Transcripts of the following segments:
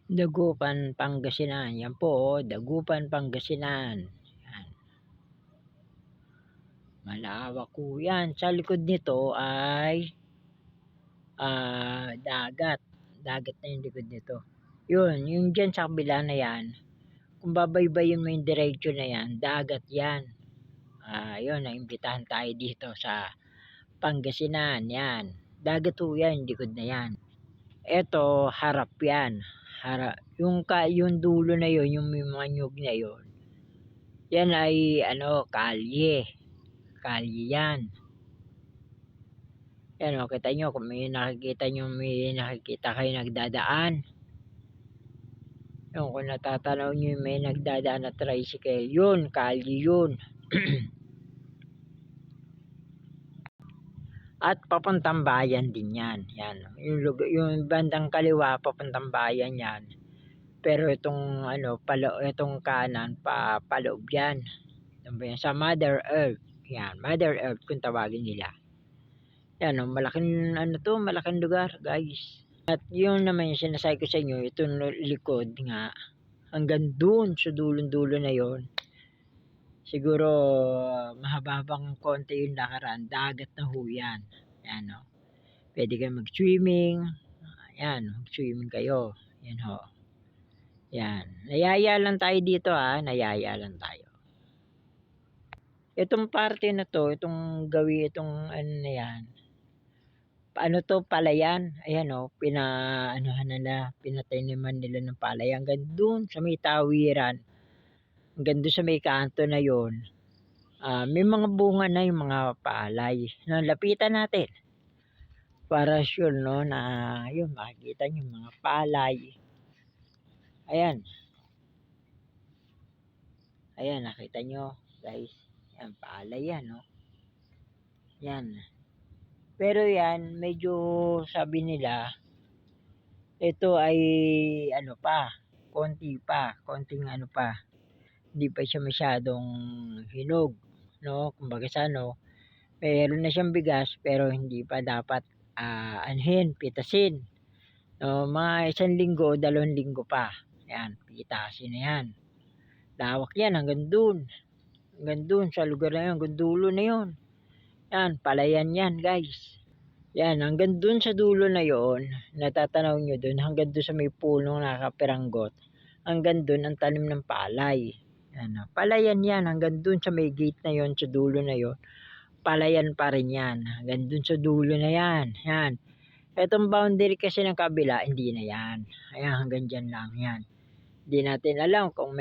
Dagupan, Pangasinan. Yan po, oh, Dagupan, Pangasinan. Yan. Malawak po yan. Sa likod nito ay dagat. Dagat na yung likod nito. Yun, yung dyan sa kabila na yan, kung babaybayin mo yung diretso na yan, dagat yan. Yun, naimbitahan tayo dito sa Pangasinan. Yan. Dagat po yan, yung likod na yan. Eto, harap yan. Yung dulo na yun, yung may mga nyug na yun, yan ay kalye. Kalye yan. Yan o, kita nyo, kung may nakikita kayo nagdadaan. Yung kung natatanaw nyo may nagdadaan na tricycle, yun, kalye yun. At papuntang bayan din yan. Yan. Yung bandang kaliwa, papuntang bayan yan. Pero itong itong kanan paloob yan. Sa Mother Earth. Yan, Mother Earth kung tawagin nila. Yan, malaking malaking lugar, guys. At yun naman yung sinasabi ko sa inyo, itong likod nga, hanggang doon sa dulong-dulo na yon. Siguro mahababang konti yung lakaran, dagat na ho yan. Yan o. Pwede kayo mag-swimming. Yan, mag-swimming kayo. Yan ho. Yan. Nayaya lang tayo dito ha. Nayaya lang tayo. Itong parte na to, itong itong na yan. Palayan. Ayan o. Pinataniman nila ng palayan. Hanggang doon sa may tawiran. Hanggang doon sa may kanto na yon. May mga bunga na yung mga palay. Lapitan natin. Para sure no na yun makikita nyo yung mga palay. Ayan. Ayan, nakita nyo guys. Yan, palay yan no. Yan. Pero yan, medyo sabi nila, ito ay konting pa. Hindi pa siya masyadong hinog. No, kumbaga meron na siyang bigas pero hindi pa dapat pitasin. No, mga 1 linggo, 2 linggo pa. Yan, pitasin na yan. Lawak yan hanggang dun. Hanggang dun sa lugar na yun, hanggang dulo na yun. Yan, palayan yan guys. Yan, hanggang dun sa dulo na yon, natatanaw nyo dun, hanggang dun sa may punong nakapiranggot. Hanggang dun ang tanim ng palay. Yan, palayan yan, hanggang dun sa may gate na yon, sa dulo na yon. Palayan pa rin yan. Hanggang dun sa dulo na yan. Yan. Itong boundary kasi ng kabila, hindi na yan. Ayan, hanggang dyan lang yan. Hindi natin alam kung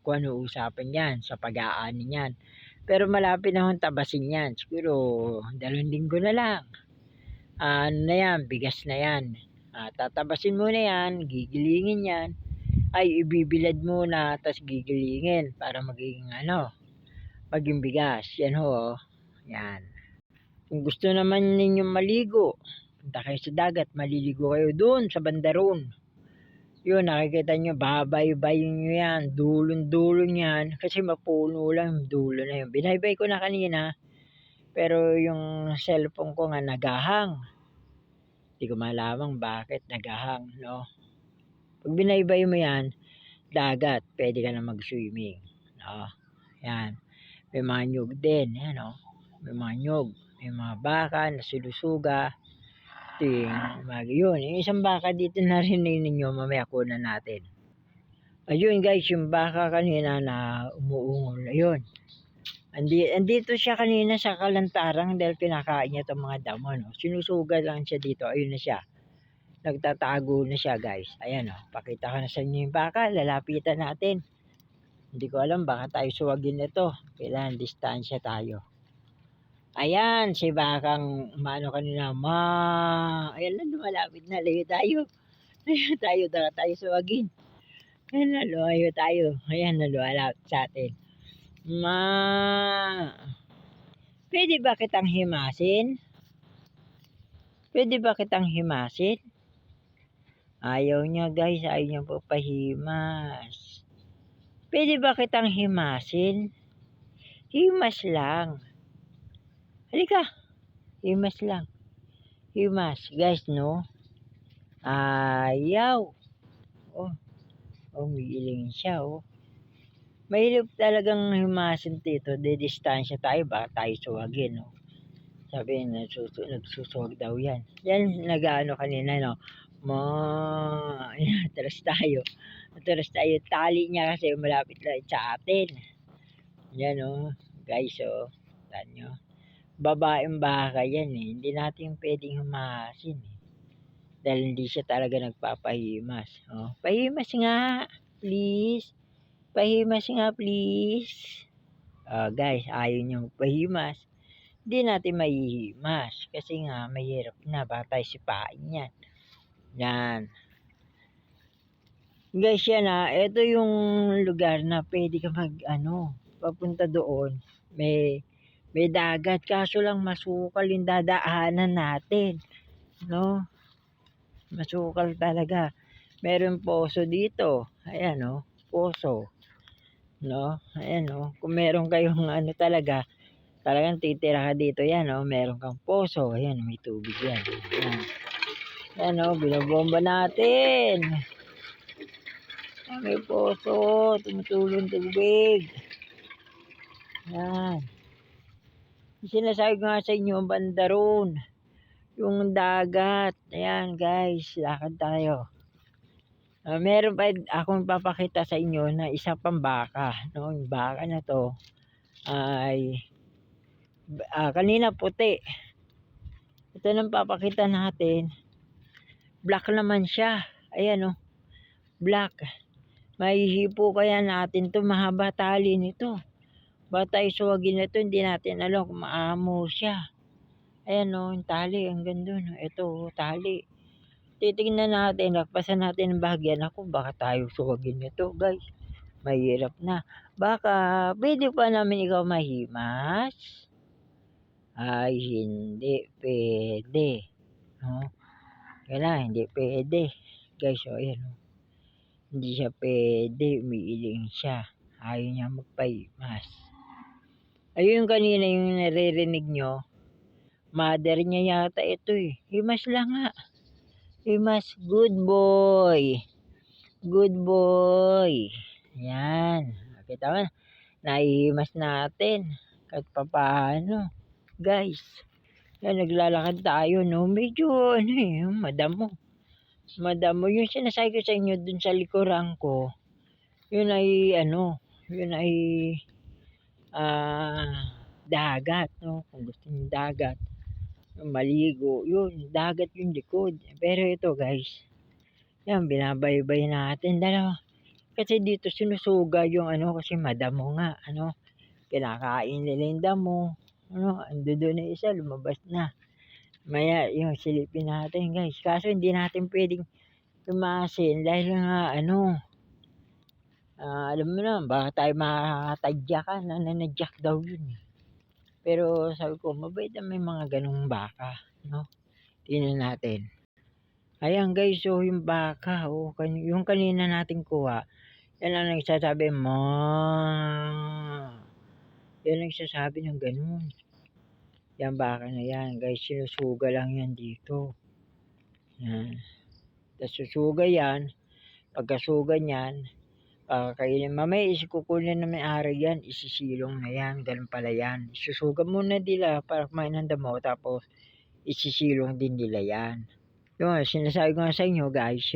kung ano usapan yan sa pag-aani yan. Pero malapit na hong tabasin yan. Siguro 2 linggo na lang. Na yan, bigas na yan. Tatabasin mo na yan, gigilingin yan. Ay, ibibilad muna, tapos gigilingin para maging maging bigas. Yan ho. Yan. Kung gusto naman ninyong maligo, punta kayo sa dagat, maliligo kayo doon sa bandaron. Yun, nakikita nyo, babaybayin nyo yan, dulon-dulo yan, kasi mapuno lang yung dulo na yun. Binaybay ko na kanina, pero yung cellphone ko nga nagahang. Hindi ko malamang bakit nagahang, no? Pag binaybay mo yan, dagat, pwede ka na mag-swimming. No? Yan. May mga nyug din, yan, no? May mga nyug. May mga baka na silusuga. Yun, yung isang baka dito narinig ninyo, mamaya kunan natin. Ayun guys, yung baka kanina na umuungol, ayun. Andito siya kanina sa kalantarang dahil pinakain niya itong mga damo. No? Sinusuga lang siya dito, ayun na siya. Nagtatago na siya guys. Ayan o, pakita ka na sa inyo yung baka, lalapitan natin. Hindi ko alam, baka tayo suwagin nito. Kailangan distansya tayo. Ayan, si bakang kanina, ayan na, lumalapit na, layo tayo. Layo tayo suwagin. Ayan na, lumayo tayo. Ayan na, lumalapit sa atin. Pwede ba kitang himasin? Pwede ba kitang himasin? Ayaw niya guys, ayaw niya po pahimas. Pwede ba kitang himasin? Himas lang. Halika. Himas lang. Himas. Guys, no? Ayaw. Oh, umiiling siya, oh. Mahirap talagang himasin dito, didistansya tayo baka tayo suwagin, no. Sabi nagsusuwag daw yan. Yan nag-aano kanina, no. Yan, atras tayo. Atras tayo. Tali niya kasi malapit lang sa atin. Yan, oh. Guys, oh. Taan nyo. Babaeng baka yan, eh. Hindi natin pwedeng himasin, eh. Dahil hindi siya talaga nagpapahimas. Oh, pahimas nga. Please. Pahimas nga, please. Guys, ayaw niyang pahimas. Hindi natin mahihimas. Kasi nga, mahirap na. Baka tayo sipain yan. Yan. Guys, yan ito yung lugar na pwede ka papunta doon. May dagat. Kaso lang masukal yung dadaanan natin. No? Masukal talaga. Meron poso dito. Ayan, no? Poso. No? Ayan, no? Kung meron kayong talagang titira ka dito. Yan, no? Meron kang poso. Ayan, may tubig yan. Ayan. Ayan, no? Binobomba natin. May poso. Tumutulong tubig. Ayan. Sinasabi ko nga sa inyo, banda ron. Yung dagat. Ayan, guys. Lakad tayo. Meron pa akong papakita sa inyo na isang pambaka. No? Yung baka na to ay kanina puti. Ito nang papakita natin. Black naman siya. Ayan, no? Black. Mahihipo kaya natin to. Mahaba tali nito. Baka tayo suwagin nito. Hindi natin alam kung maamo siya. Ayan, no? Yung tali. Ang ganda, no? Ito, tali. Titignan natin, lakpasan natin ang bahagyan. Ako, baka tayo suwagin nito, guys. Mahirap na. Baka, pwede pa namin ikaw mahimas? Ay, hindi pwede. No? Kaya hindi pwede. Guys, ayan. Hindi siya pwede. Umiiling siya. Ayaw niya magpahimas. Ayun kanina yung naririnig nyo. Mother niya yata ito, eh. Himas lang nga. Himas, good boy. Good boy. Yan. Kita mo, naihimas natin. Kahit papaano. Guys. Yan, naglalakad tayo, no? Medyo, madamo. Madamo. Yung sinasabi ko sa inyo dun sa likuran ko, yun ay, yun ay, dagat, no? Kung gusto nyo dagat. Maligo. Yun, dagat yung likod. Pero ito, guys. Yan, binabaybay natin. Dalawa. Kasi dito sinusuga yung kasi madamo nga. Kinakain nila yung damo. Ando doon na isa, lumabas na. Maya, yung silipin natin, guys. Kaso hindi natin pwedeng tumasin dahil nga, alam mo na, baka tayo makatadyakan. Nanadyak daw yun. Pero sabi ko, mabait na may mga ganung baka. No? Tingnan natin. Ayan guys, so yung baka, yung kanina natin kuha, yan ang nagsasabi, yan ang nagsasabi ng ganun. Yan baka na yan, guys, sinusuga lang yan dito. Yan. Tapos susuga yan, pagkasuga niyan, kakainin, mamaya isikukunin na may-ari yan, isisilong na yan, ganun pala yan. Susuga muna nila para kumain ng damo, tapos isisilong din nila yan. Yung sinasabi ko nga sa inyo guys,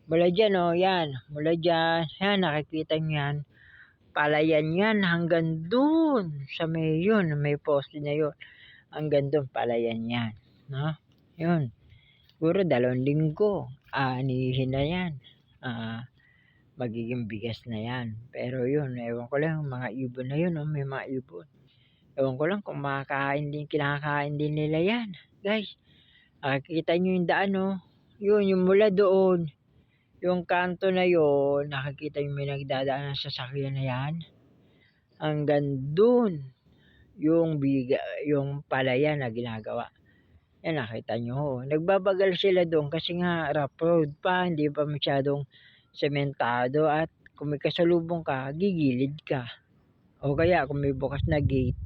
mula dyan, yan, mula dyan, yan, nakikita nyo yan, palayan yan hanggang dun sa may poste na yun, hanggang dun palayan yan, no? Yun, siguro 2 linggo, anihin na yan, magiging bigas na yan. Pero yun, ewan ko lang, mga ibon na yun, may mga ibon. Ewan ko lang kung kinakain din nila yan, guys. Kita nyo yung daan, yun, yung mula doon, yung kanto na yun, nakikita nyo may nagdadaan ng sasakyan na yan. Hanggang doon, yung palayan na ginagawa. Yan, nakita nyo. Nagbabagal sila doon kasi nga rough road pa, hindi pa masyadong sementado, at kung may kasalubong ka, gigilid ka. O kaya kung may bukas na gate,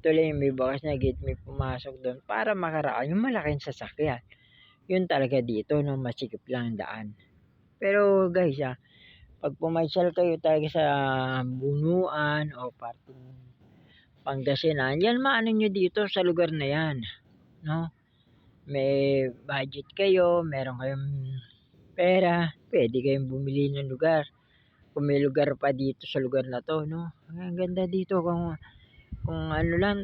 may bukas na gate, may pumasok doon para makaraan yung malaking sasakyan. Yun talaga dito 'no, masikip lang ang daan. Pero guys, 'pag pumasyal kayo talaga sa Bunuan o parteng Pangasinan, yan maano niyo dito sa lugar na yan 'no. May budget kayo, meron kayong pera, puwede kayong bumili ng lugar. Kung may lugar pa dito sa lugar na 'to 'no. Ang ganda dito kung ano lang,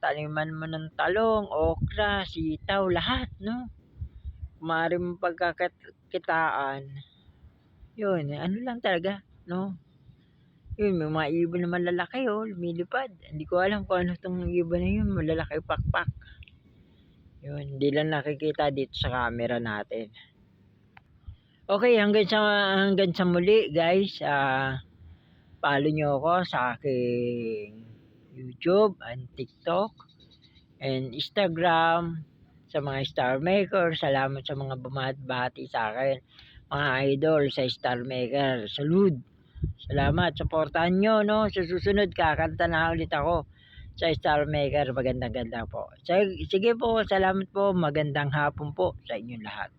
taniman mo ng talong, okra, sitaw, lahat 'no. Maaari mong yun ano lang talaga 'no. Yun may mga ibon na malalaki, lumilipad. Hindi ko alam kung ano 'tong ibon na yun, malalaki pakpak. Yun, hindi lang nakikita dito sa camera natin. Okay, hanggang sa muli guys, follow niyo ako sa aking YouTube and TikTok and Instagram. Sa mga star maker, salamat sa mga bumabati sa'kin, mga idol sa star maker, salud. Salamat, suportahan niyo 'no, sa susunod kakanta na ulit ako sa star maker, magandang ganda po. Sige po, salamat po, magandang hapon po sa inyong lahat.